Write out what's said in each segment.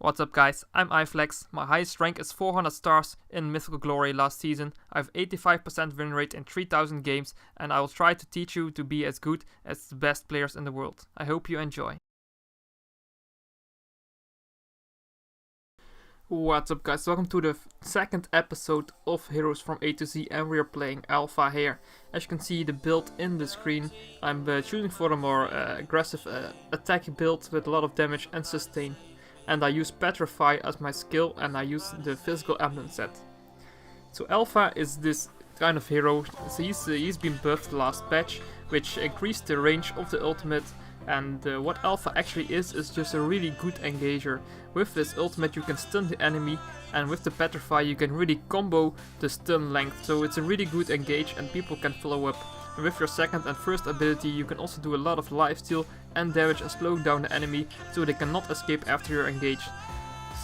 What's up guys, I'm iFlekzz. My highest rank is 400 stars in Mythical Glory last season. I have 85% win rate in 3000 games and I will try to teach you to be as good as the best players in the world. I hope you enjoy. What's up guys, welcome to the second episode of Heroes from A to Z and we are playing Alpha here. As you can see the build in the screen, I'm choosing for a more aggressive attack build with a lot of damage and sustain. And I use Petrify as my skill and I use the physical emblem set. So Alpha is this kind of hero, so he's been buffed last patch, which increased the range of the ultimate. And what Alpha actually is just a really good engager. With this ultimate you can stun the enemy, and with the Petrify you can really combo the stun length. So it's a really good engage and people can follow up. And with your second and first ability you can also do a lot of lifesteal and damage and slow down the enemy so they cannot escape after you're engaged.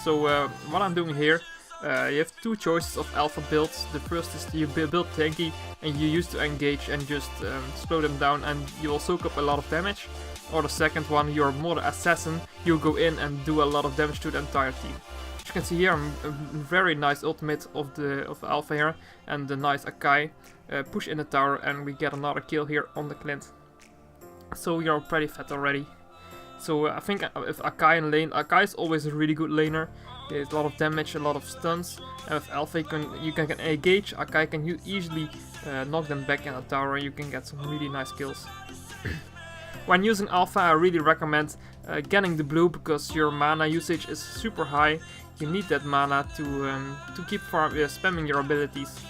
So what I'm doing here, you have two choices of Alpha builds. The first is you build tanky and you use to engage and just slow them down and you will soak up a lot of damage. Or the second one, you're more the assassin, you go in and do a lot of damage to the entire team. As you can see here, a very nice ultimate of the Alpha here and the nice Akai. Push in the tower and we get another kill here on the Clint. So we are pretty fat already. So I think with Akai in lane, Akai is always a really good laner. There's a lot of damage, a lot of stuns, and with Alpha you can engage. Akai can easily knock them back in the tower and you can get some really nice kills. When using Alpha I really recommend getting the blue because your mana usage is super high. You need that mana to keep spamming your abilities.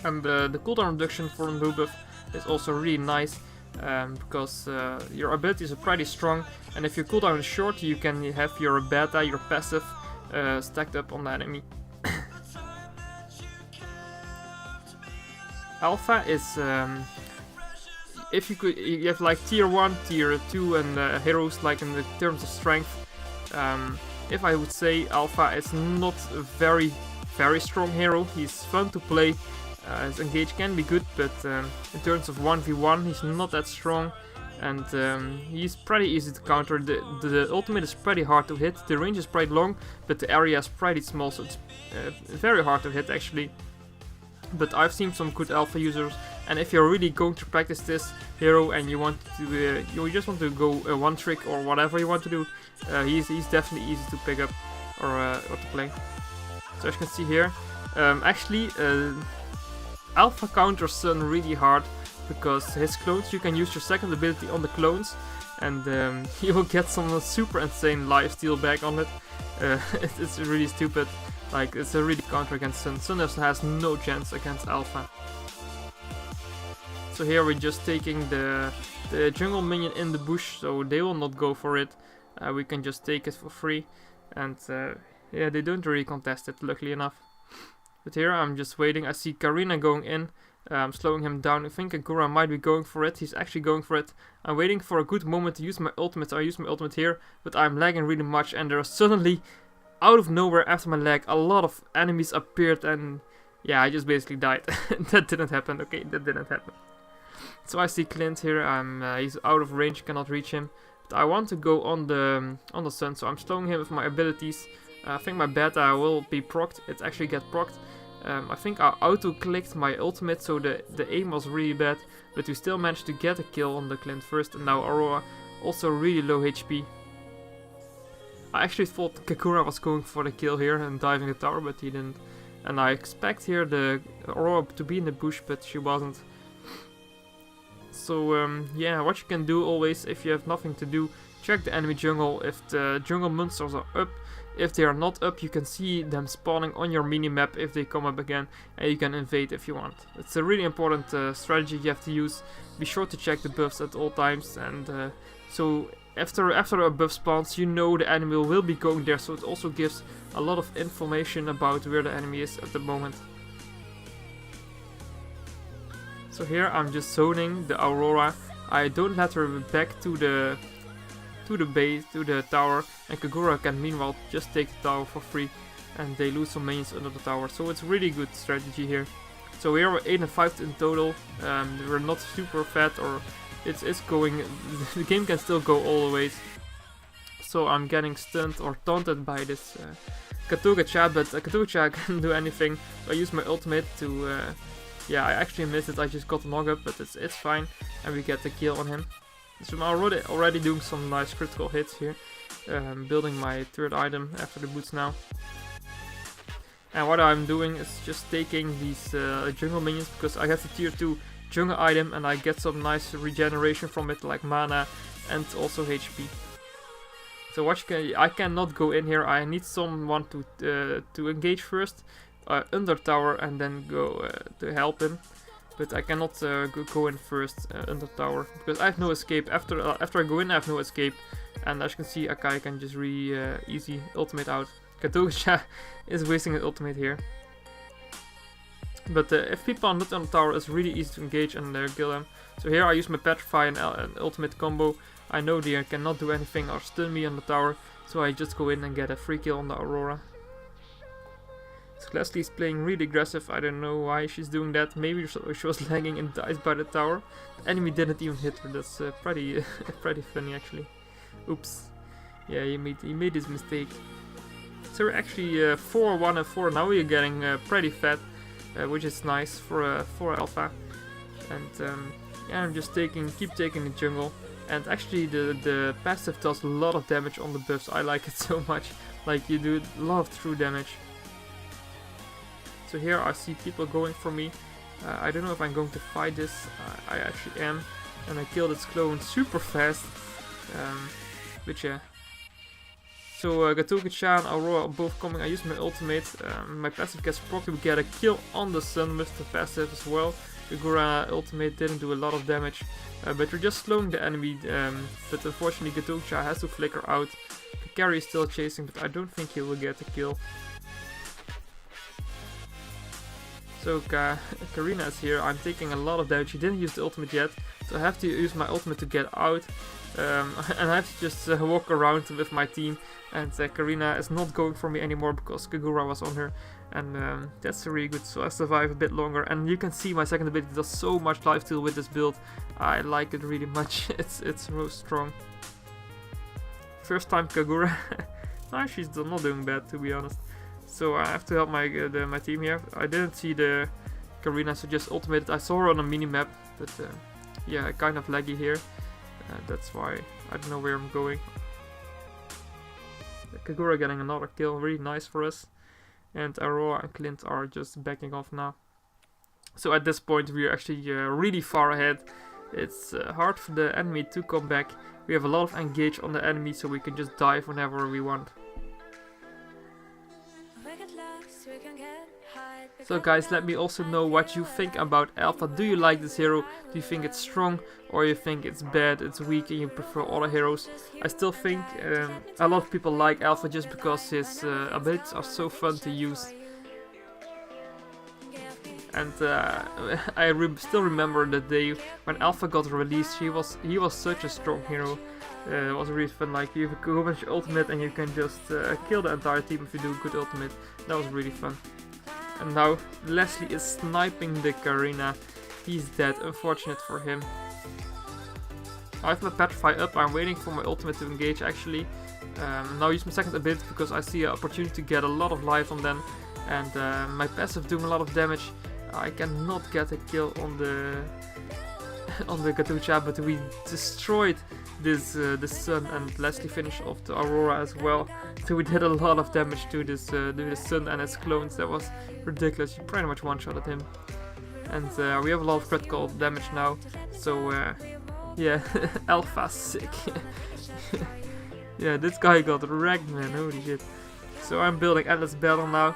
And the cooldown reduction for the blue buff is also really nice because your abilities are pretty strong, and if your cooldown is short you can have your beta, your passive stacked up on the enemy. Alpha is if you have like tier 1, tier 2 and heroes like in the terms of strength. If I would say Alpha is not a very strong hero. He's fun to play. His engage can be good, but in terms of 1v1 he's not that strong, and he's pretty easy to counter. The ultimate is pretty hard to hit, the range is pretty long, but the area is pretty small, so it's very hard to hit actually. But I've seen some good Alpha users, and if you're really going to practice this hero and you want to, you just want to go one trick or whatever you want to do, he's definitely easy to pick up or to play. So as you can see here, actually. Alpha counters stun really hard because his clones, you can use your second ability on the clones and you will get some super insane lifesteal back on it. It's really stupid, like it's a really counter against Sun. Sun has no chance against Alpha. So here we're just taking the jungle minion in the bush, so they will not go for it. We can just take it for free, and yeah, they don't really contest it, luckily enough. But here I'm just waiting. I see Karina going in. I'm slowing him down. I think Agura might be going for it. He's actually going for it. I'm waiting for a good moment to use my ultimate. So I use my ultimate here, but I'm lagging really much. And there are suddenly, out of nowhere after my lag, a lot of enemies appeared. And yeah, I just basically died. That didn't happen. Okay, that didn't happen. So I see Clint here. He's out of range, cannot reach him. But I want to go on the sun, so I'm slowing him with my abilities. I think my beta will be procced. It actually gets procced. I think I auto-clicked my ultimate, so the aim was really bad, but we still managed to get a kill on the Clint first, and now Aurora also really low HP. I actually thought Kakura was going for the kill here and diving the tower, but he didn't. And I expect here the Aurora to be in the bush, but she wasn't. So yeah, what you can do always, if you have nothing to do, check the enemy jungle. If the jungle monsters are up, if they are not up, you can see them spawning on your mini-map if they come up again, and you can invade if you want. It's a really important strategy you have to use. Be sure to check the buffs at all times, and so after a buff spawns, you know the enemy will be going there, so it also gives a lot of information about where the enemy is at the moment. So here I'm just zoning the Aurora. I don't let her back to the base, to the tower, and Kagura can meanwhile just take the tower for free, and they lose some minions under the tower. So it's really good strategy here. So here we're 8 and 5 in total. We're not super fat, or it's going. The game can still go all the ways. So I'm getting stunned or taunted by this Katoga-cha, but Katoga-cha can't do anything. I use my ultimate to, yeah, I actually missed it. I just got the knock-up, but it's fine, and we get the kill on him. So I'm already doing some nice critical hits here, building my third item after the boots now. And what I'm doing is just taking these jungle minions, because I have the tier 2 jungle item and I get some nice regeneration from it, like mana and also HP. So I cannot go in here. I need someone to engage first, under tower, and then go to help him. But I cannot go in first under tower, because I have no escape. After I go in, I have no escape, and as you can see, Akai can just easy ultimate out. Katoga-cha is wasting his ultimate here. But if people are not on the tower, it's really easy to engage and kill them. So here I use my Petrify and ultimate combo. I know they cannot do anything or stun me on the tower, so I just go in and get a free kill on the Aurora. So Leslie's playing really aggressive. I don't know why she's doing that. Maybe she was lagging and dies by the tower. The enemy didn't even hit her. That's pretty funny actually. Oops. Yeah, he made his mistake. So we're actually 4-1 and 4. Now we're getting pretty fat, which is nice for alpha. And yeah, I'm just keep taking the jungle. And actually the passive does a lot of damage on the buffs. I like it so much. Like, you do a lot of true damage. So here I see people going for me. I don't know if I'm going to fight this. I actually am. And I killed its clone super fast. But yeah. So Katoga-cha and Aurora are both coming. I use my ultimate. My passive gets proc to get a kill on the sun with the passive as well. Kagura ultimate didn't do a lot of damage. But we're just slowing the enemy. But unfortunately Katoga-cha has to flicker out. Carry is still chasing, but I don't think he will get the kill. So Karina is here. I'm taking a lot of damage. She didn't use the ultimate yet, so I have to use my ultimate to get out. And I have to just walk around with my team. And Karina is not going for me anymore because Kagura was on her. And that's really good, so I survive a bit longer. And you can see my second ability does so much lifesteal with this build. I like it really much. It's real strong. First time Kagura. No, she's not doing bad, to be honest. So I have to help my team here. I didn't see the Karina, so just ultimated. I saw her on a mini-map, but yeah, kind of laggy here. That's why I don't know where I'm going. Kagura getting another kill, really nice for us. And Aurora and Clint are just backing off now. So at this point we are actually really far ahead. It's hard for the enemy to come back. We have a lot of engage on the enemy, so we can just dive whenever we want. So guys, let me also know what you think about Alpha. Do you like this hero? Do you think it's strong, or you think it's bad, it's weak, and you prefer other heroes? I still think a lot of people like Alpha just because his abilities are so fun to use. And I still remember the day when Alpha got released. He was such a strong hero. It was really fun. Like, you have a go with your ultimate and you can just kill the entire team if you do a good ultimate. That was really fun. And now Leslie is sniping the Karina. He's dead, unfortunate for him. I have my Petrify up. I'm waiting for my ultimate to engage actually. Now I use my second ability because I see an opportunity to get a lot of life on them. And my passive doing a lot of damage. I cannot get a kill on the Katoga-cha, but we destroyed this sun, and Leslie finished off the Aurora as well. So we did a lot of damage to this sun and its clones. That was ridiculous. You pretty much one-shotted him, and we have a lot of critical damage now. So yeah, Alpha's sick. Yeah, this guy got wrecked, man. Holy shit. So I'm building Endless Battle now.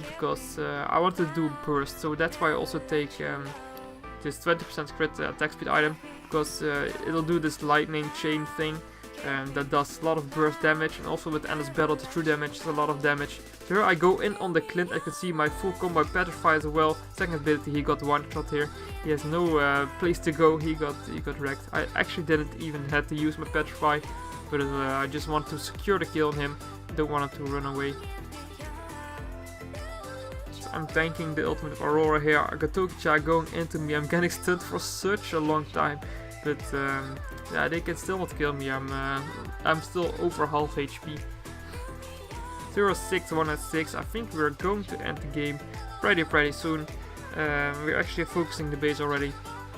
Because I want to do burst, so that's why I also take this 20% crit attack speed item, because it'll do this lightning chain thing that does a lot of burst damage, and also with Endless Battle the true damage is a lot of damage. So here I go in on the Clint. I can see my full combo Petrify as well. Second ability, he got one shot here. He has no place to go. He got wrecked. I actually didn't even have to use my Petrify, but I just want to secure the kill on him. Don't want him to run away. I'm tanking the ultimate of Aurora here. Katoga-cha going into me. I'm getting stunned for such a long time. But yeah, they can still not kill me. I'm still over half HP. 0-6, 1-6. I think we're going to end the game pretty soon. We're actually focusing the base already.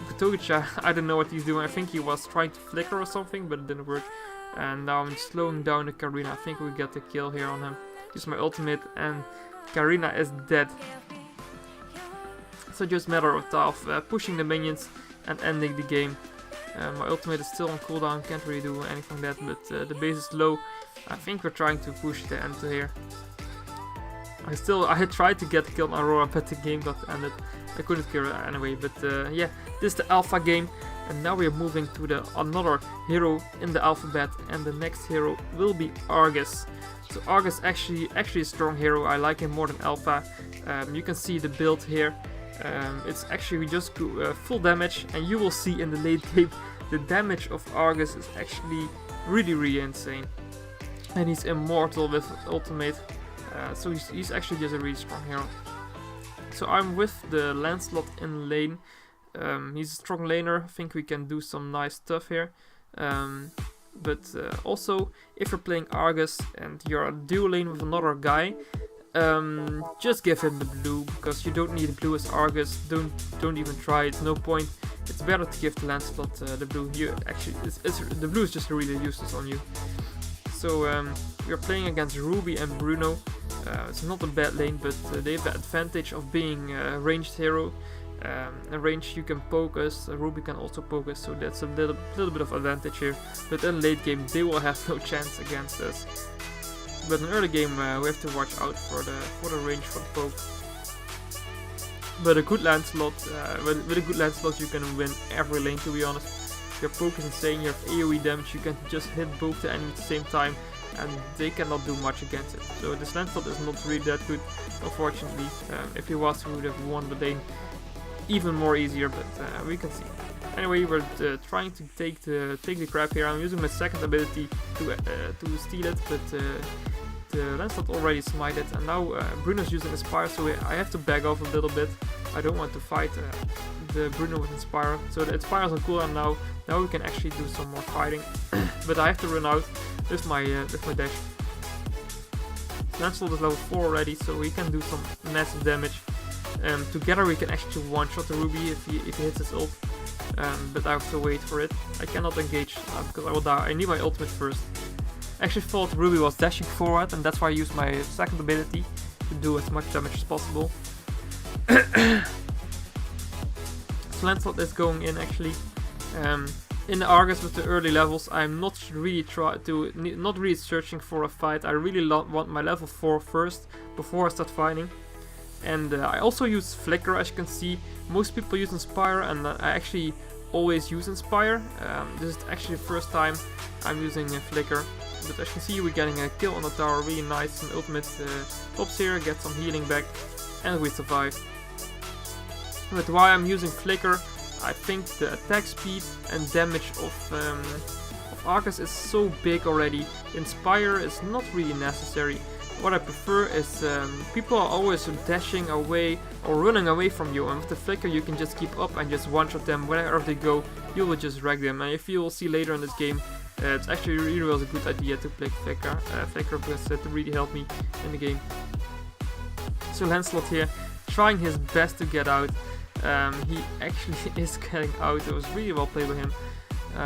Kutogicha, I don't know what he's doing. I think he was trying to flicker or something, but it didn't work. And now I'm slowing down the Karina. I think we get the kill here on him. Use my ultimate, and Karina is dead. So just a matter of pushing the minions and ending the game. My ultimate is still on cooldown, can't really do anything like that, but the base is low. I think we're trying to push the end here. I had tried to get killed on Aurora, but the game got ended. I couldn't kill her anyway, but yeah, this is the alpha game. And now we're moving to another hero in the alphabet, and the next hero will be Argus. So Argus actually a strong hero. I like him more than Alpha. You can see the build here. It's actually we just go full damage, and you will see in the late game the damage of Argus is actually really insane. And he's immortal with ultimate. So he's actually just a really strong hero. So I'm with the Lancelot in lane. He's a strong laner. I think we can do some nice stuff here. But also, if you're playing Argus and you're a dual lane with another guy, just give him the blue, because you don't need the blue as Argus. Don't even try. It's no point. It's better to give the Lancelot the blue. The blue is just really useless on you. So we're playing against Ruby and Bruno. It's not a bad lane, but they have the advantage of being a ranged hero. In range you can poke us, Ruby can also poke us, so that's a little bit of advantage here. But in late game they will have no chance against us. But in early game we have to watch out for the range for the poke. But a good Lancelot, with a good Lancelot you can win every lane, to be honest. Your poke is insane, you have AoE damage, you can just hit both the enemies at the same time, and they cannot do much against it. So this Lancelot is not really that good, unfortunately. If he was, we would have won the lane even more easier, but we can see. Anyway, we're trying to take the crab here. I'm using my second ability to steal it, but the Lancelot already smited, and now Bruno's using Inspire, so I have to back off a little bit. I don't want to fight the Bruno with Inspire, so the Inspire's on cooldown now. Now we can actually do some more fighting, but I have to run out with my dash. Lancelot is level 4 already, so he can do some massive damage. Together we can actually one-shot the Ruby if he hits his ult, but I have to wait for it. I cannot engage because I will die. I need my ultimate first. I actually thought Ruby was dashing forward, and that's why I used my second ability to do as much damage as possible. So Lancelot is going in actually. In the Argus with the early levels, I'm not really searching for a fight. I really want my level 4 first before I start fighting. And I also use Flicker, as you can see. Most people use Inspire, and I actually always use Inspire. This is actually the first time I'm using Flicker. But as you can see, we're getting a kill on the tower, really nice. And ultimate pops here, get some healing back, and we survive. But why I'm using Flicker, I think the attack speed and damage of Argus is so big already. Inspire is not really necessary. What I prefer is people are always dashing away or running away from you, and with the Flicker you can just keep up and just one-shot them wherever they go. You will just wreck them, and if you will see later in this game, it's actually really was a good idea to play Flicker because it really helped me in the game. So Lancelot here, trying his best to get out. He actually is getting out. It was really well played by him.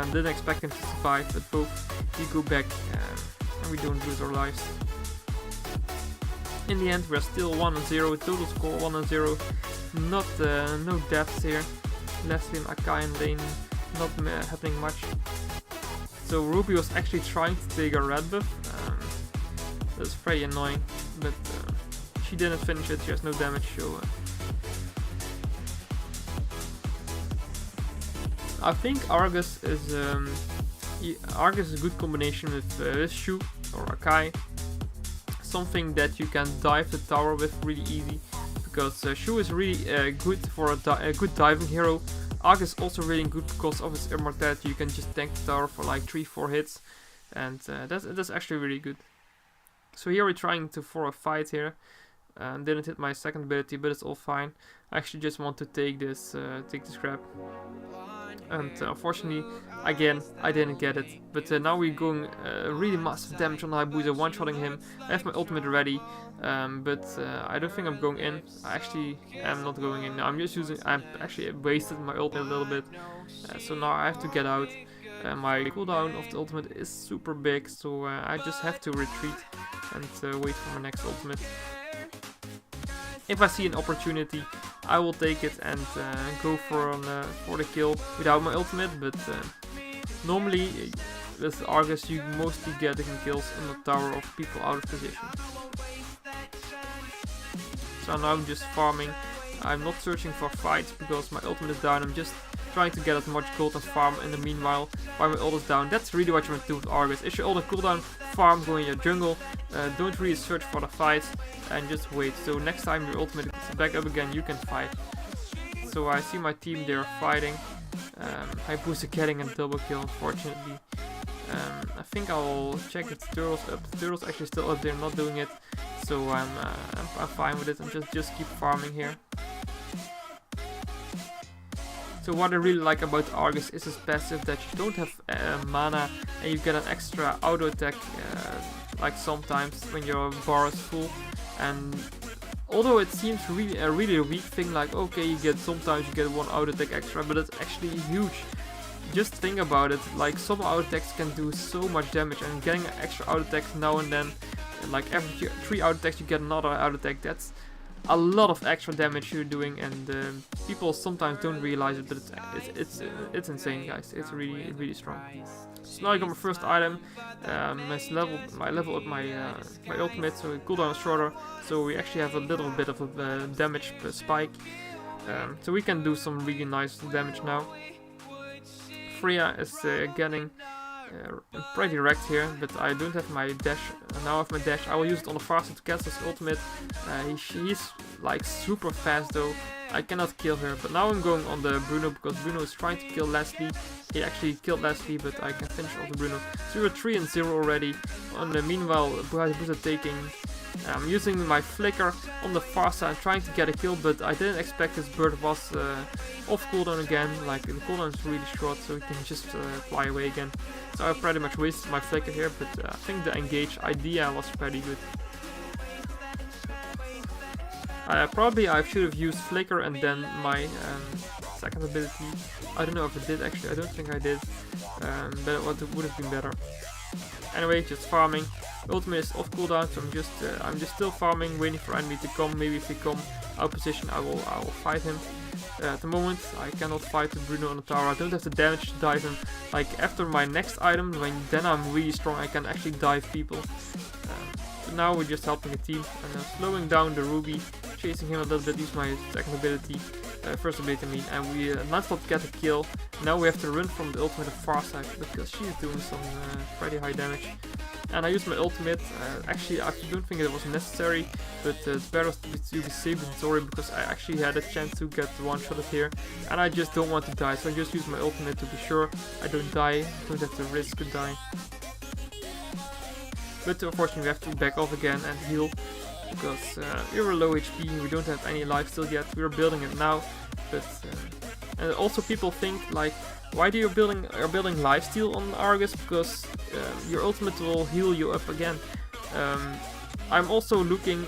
Didn't expect him to survive, but both we go back and we don't lose our lives. In the end, we're still 1-0, total score 1-0. Not no deaths here. Leslie and Akai in lane, not happening much. So Ruby was actually trying to take a red buff. That's very annoying, but she didn't finish it. She has no damage, so I think Argus is a good combination with Shu or Akai. Something that you can dive the tower with really easy, because Shu is really good for a good diving hero. Argus is also really good because of his immortality. You can just tank the tower for like 3-4 hits, and that's actually really good. So here we're trying for a fight here. Didn't hit my second ability, but it's all fine. I actually just want to take this grab. And unfortunately, again, I didn't get it. But now we're going really massive damage on Hayabusa, one-shotting him. I have my ultimate ready, but I don't think I'm going in. I actually am not going in. I'm just using. I'm actually wasted my ultimate a little bit, so now I have to get out. My cooldown of the ultimate is super big, so I just have to retreat and wait for my next ultimate. If I see an opportunity, I will take it and go for the kill without my ultimate, but normally with Argus you mostly getting kills on the tower of people out of position. So now I'm just farming. I'm not searching for fights because my ultimate is down. I'm just trying to get as much gold and farm in the meanwhile while my ult is down. That's really what you want to do with Argus. Is your ult on cooldown, farm, go in your jungle, don't really search for the fights and just wait. So next time your ultimate is back up again, you can fight. So I see my team there fighting. Hayabusa getting a double kill, unfortunately. I think I'll check if the turtle's up. The turtle's actually still up there, not doing it. So I'm fine with it. I'm just keep farming here. So what I really like about Argus is his passive, that you don't have mana and you get an extra auto attack like sometimes when your bar is full. And although it seems really a weak thing, like okay, sometimes you get one auto attack extra, but it's actually huge. Just think about it, like some auto attacks can do so much damage, and getting an extra auto attack now and then, like every 3 auto attacks you get another auto attack, that's a lot of extra damage you're doing, and people sometimes don't realize it, but it's insane, guys. It's really strong. So now I got my first item. My level up my ultimate, so the cooldown is shorter. So we actually have a little bit of a damage spike. So we can do some really nice damage now. Freya is getting pretty wrecked here, but I don't have my dash. Now I have my dash. I will use it on the far side to cancel his ultimate. He's like super fast though. I cannot kill her, but now I'm going on the Bruno because Bruno is trying to kill Leslie. He actually killed Leslie, but I can finish off the Bruno. So we're 3-0 already. On the meanwhile, Hayabusa taking. I'm using my flicker on the far side, trying to get a kill, but I didn't expect his bird was off cooldown again. Like the cooldown is really short, so he can just fly away again. So I pretty much wasted my flicker here, but I think the engage idea was pretty good. Probably I should have used flicker and then my second ability. I don't know if I did actually. I don't think I did, but it would have been better. Anyway, just farming. Ultimate is off cooldown, so I'm just still farming, waiting for enemy to come. Maybe if they come out position, I will fight him. At the moment, I cannot fight the Bruno on the tower. I don't have the damage to dive him. Like after my next item, then I'm really strong. I can actually dive people. So now we're just helping the team and slowing down the Ruby, chasing him a little bit. Use my second ability, first ability I mean, and we not get a kill. Now we have to run from the ultimate far side because she's doing some pretty high damage. And I used my ultimate. Actually, I don't think it was necessary, but it's better to be safe than sorry because I actually had a chance to get one-shotted here, and I just don't want to die, so I just use my ultimate to be sure I don't die, don't have to risk to die. But unfortunately, we have to back off again and heal because we were low HP. We don't have any life still yet. We're building it now, but and also people think like, why do you building lifesteal on Argus? Because your ultimate will heal you up again. I'm also looking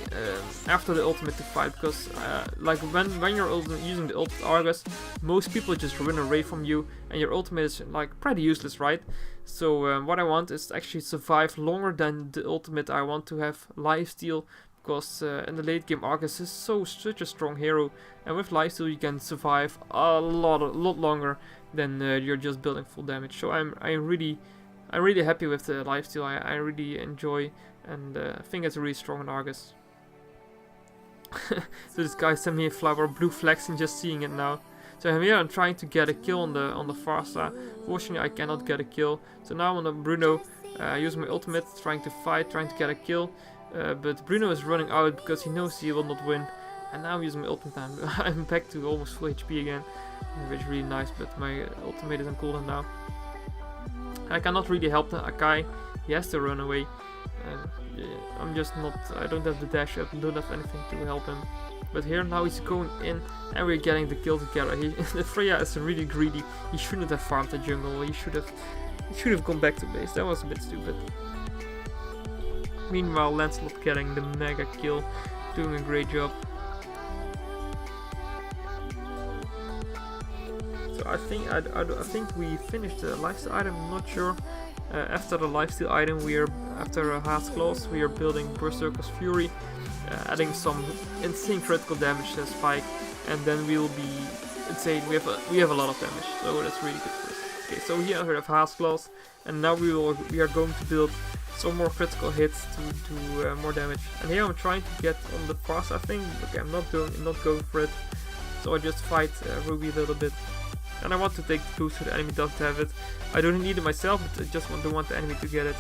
after the ultimate to fight because like when you're using the ult Argus, most people just run away from you and your ultimate is like pretty useless, right? So what I want is to actually survive longer than the ultimate. I want to have lifesteal because in the late game Argus is such a strong hero, and with lifesteal you can survive a lot longer than you're just building full damage. So I'm really happy with the lifesteal. I really enjoy, and I think it's really strong in Argus. So this guy sent me a flower, blue flexing, just seeing it now. So I'm here, I'm trying to get a kill on the far side. Fortunately, I cannot get a kill. So now on the Bruno, I use my ultimate, trying to fight, trying to get a kill. But Bruno is running out because he knows he will not win. And now I'm using my ultimate, I'm back to almost full HP again, which is really nice. But my ultimate is on cooldown now. I cannot really help the Akai. He has to run away. I'm just not, I don't have the dash up and don't have anything to help him. But here now he's going in and we're getting the kill together. Freya is really greedy. He shouldn't have farmed the jungle. He should have gone back to base. That was a bit stupid. Meanwhile, Lancelot getting the mega kill, doing a great job. So I think we finished the lifesteal item. I'm not sure. After the lifesteal item, after iFlekzz, we are building Berserker's Fury, adding some insane critical damage to Spike, and then we'll be insane. We have a lot of damage, so that's really good for us. Okay, so here we have iFlekzz, and now we are going to build some more critical hits to do more damage. And here I'm trying to get on the fast, I think. Okay, I'm not going for it. So I just fight Ruby a little bit. And I want to take the boost so the enemy doesn't have it. I don't need it myself, but I just don't want the enemy to get it.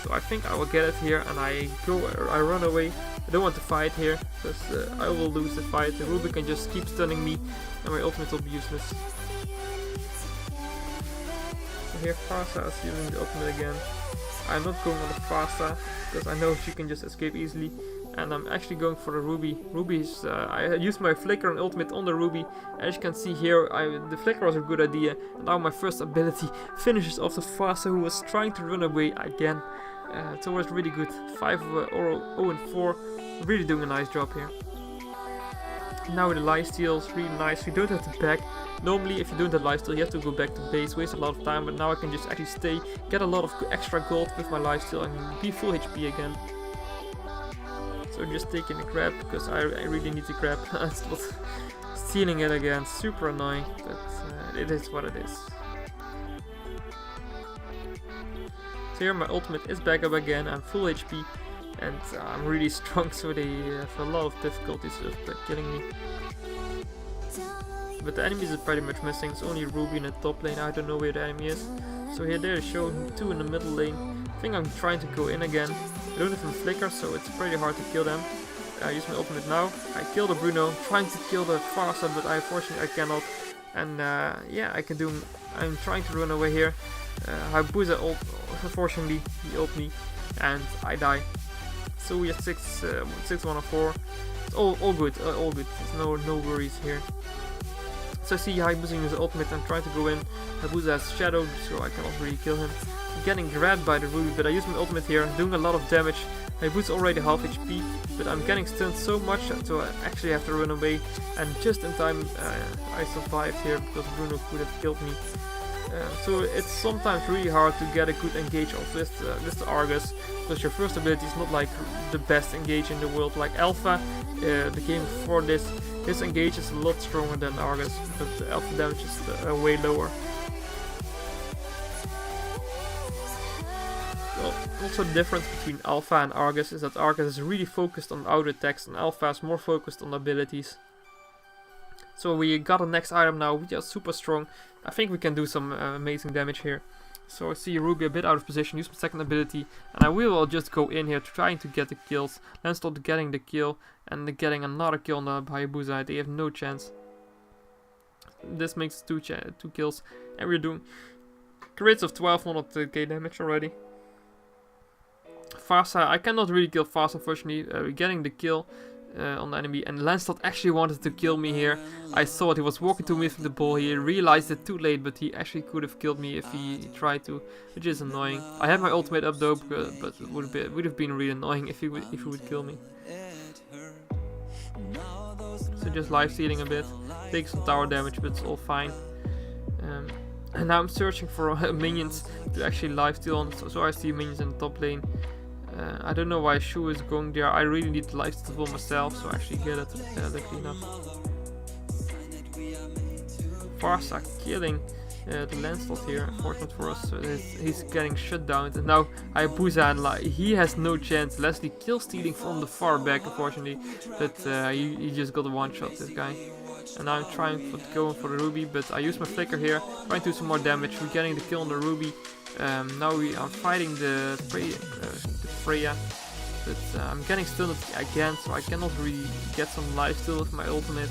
So I think I will get it here, and I run away. I don't want to fight here, because I will lose the fight. The Ruby can just keep stunning me, and my ultimate will be useless. So here Farsa is using the ultimate again. I'm not going on the Farsa, because I know she can just escape easily. And I'm actually going for the Ruby. I used my Flicker and ultimate on the Ruby. As you can see here, the Flicker was a good idea. And now my first ability finishes off the Farsa, who was trying to run away again. So it was really good. 0 and 4. Really doing a nice job here. Now with the lifesteal is really nice. We don't have to back. Normally if you don't have lifesteal you have to go back to base, waste a lot of time. But now I can just actually stay, get a lot of extra gold with my lifesteal and be full HP again. So just taking the grab, because I really need the grab. Still stealing it again, super annoying, but it is what it is. So here my ultimate is back up again, I'm full HP, and I'm really strong, so they have a lot of difficulties with killing me. But the enemies are pretty much missing, it's only Ruby in the top lane, I don't know where the enemy is. So here they're showing 2 in the middle lane. I think I'm trying to go in again. I don't have a Flicker, so it's pretty hard to kill them. I use my ultimate now. I kill the Bruno, trying to kill the Farsa, but unfortunately I cannot. And yeah, I'm trying to run away here. Hayabusa unfortunately he ult me, and I die. So we have 6-1-4. It's all good, all good. There's no worries here. So I see Hayabusa using his ultimate and trying to go in. Hayabusa has Shadow, so I cannot really kill him. I'm getting grabbed by the Ruby, but I use my ultimate here, doing a lot of damage. Hayabusa already half HP, but I'm getting stunned so much, so I actually have to run away. And just in time I survived here, because Bruno could have killed me. So it's sometimes really hard to get a good engage off with the Argus, because your first ability is not like the best engage in the world. Like Alpha, the game before this, his engage is a lot stronger than Argus, but the Alpha damage is way lower. Well, also the difference between Alpha and Argus is that Argus is really focused on auto attacks and Alpha is more focused on abilities. So we got a next item now, we are super strong. I think we can do some amazing damage here. So I see Ruby a bit out of position, use my second ability, and I will just go in here trying to get the kills. Lancelot getting the kill, and getting another kill on the Hayabusa. They have no chance. This makes two kills, and we're doing crits of 1200k damage already. Farsa, I cannot really kill Farsa unfortunately. We're getting the kill on the enemy, and Lancelot actually wanted to kill me here. I thought he was walking to me with the ball. He realized it too late, but he actually could have killed me if he tried to, which is annoying. I have my ultimate up though, but it would have been really annoying if he would kill me. So just life stealing a bit, take some tower damage, but it's all fine. And now I'm searching for minions to actually life steal on. So I see minions in the top lane. I don't know why Shu is going there. I really need the lifesteal for myself, so I actually get it. Luckily enough. Farsa killing the Lancelot here. Unfortunate for us, so he's getting shut down. And now Hayabusa, and he has no chance. Leslie kill stealing from the far back, unfortunately, but he just got a one shot. This guy. And now I'm trying to go for the Ruby, but I use my Flicker here, trying to do some more damage. We're getting the kill on the Ruby. Now we are fighting the Freya, but I'm getting stunned again, so I cannot really get some lifesteal with my ultimate.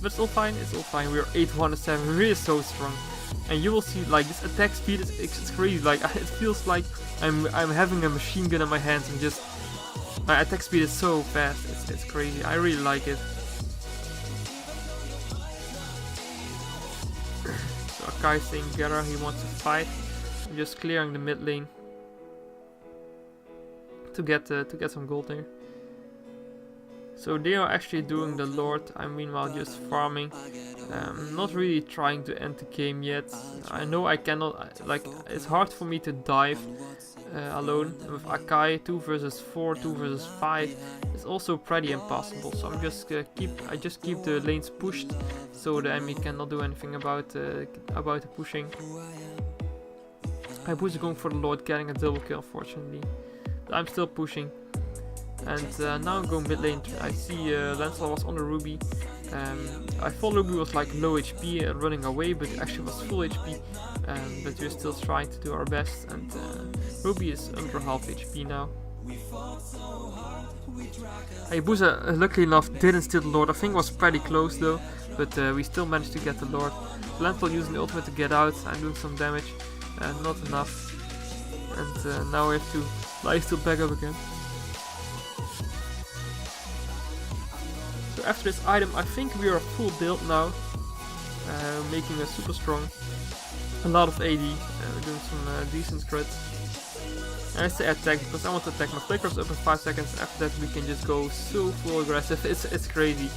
But it's all fine, it's all fine. We're 8-1-7, really so strong. and you will see like this attack speed is it's crazy. Like it feels like I'm having a machine gun in my hands, and just my attack speed is so fast. It's crazy. I really like it. So Akai saying Gera, he wants to fight. I'm just clearing the mid lane to get some gold there. So they are actually doing the Lord. I'm meanwhile just farming. Not really trying to end the game yet. I know I cannot, like, it's hard for me to dive alone. With Akai 2 versus 4, 2 versus 5, it's also pretty impossible. So I'm just I just keep the lanes pushed, so the enemy cannot do anything about the pushing. Hayabusa going for the Lord, getting a double kill unfortunately. But I'm still pushing. And now I'm going mid lane. I see Lancelot was on the Ruby. I thought Ruby was like low HP running away, but it actually was full HP. But we're still trying to do our best, and Ruby is under half HP now. Hayabusa, luckily enough, didn't steal the Lord. I think it was pretty close though, but we still managed to get the Lord. Lancelot using the ultimate to get out. I'm doing some damage, not enough. And now we have to lifesteal back up again. So after this item, I think we are full build now, making us super strong. A lot of AD, we're doing some decent crits. And I say attack because I want to attack. My flicker's up in 5 seconds. After that we can just go so full aggressive. It's crazy.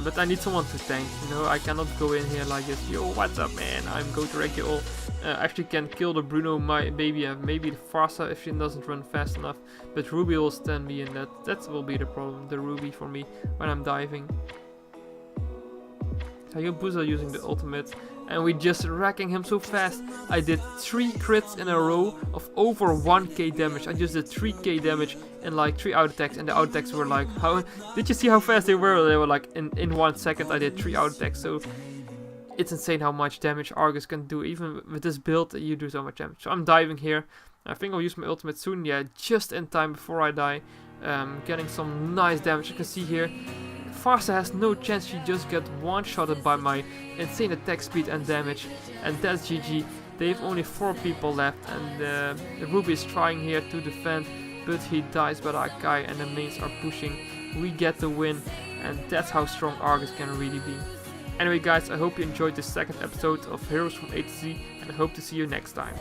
But I need someone to tank, you know. I cannot go in here like this. Yo, what's up, man? I'm going to wreck you all. Actually can kill the Bruno, maybe the Farsa if she doesn't run fast enough. But Ruby will stand me in that. That will be the problem, the Ruby for me when I'm diving. Hayabusa using the ultimate, and we just wrecking him so fast. I did 3 crits in a row of over 1k damage. I just did 3k damage in like 3 out attacks, and the out attacks were like, how did you see how fast they were? They were like in 1 second I did 3 out attacks. So it's insane how much damage Argus can do. Even with this build you do so much damage. So I'm diving here. I think I'll use my ultimate soon. Yeah, just in time before I die. Getting some nice damage. You can see here Farsa has no chance. She just got one-shotted by my insane attack speed and damage, and that's GG. They have only 4 people left, and Ruby is trying here to defend, but he dies by Akai, and the mains are pushing. We get the win, and that's how strong Argus can really be. Anyway guys, I hope you enjoyed this second episode of Heroes from A to Z, and I hope to see you next time.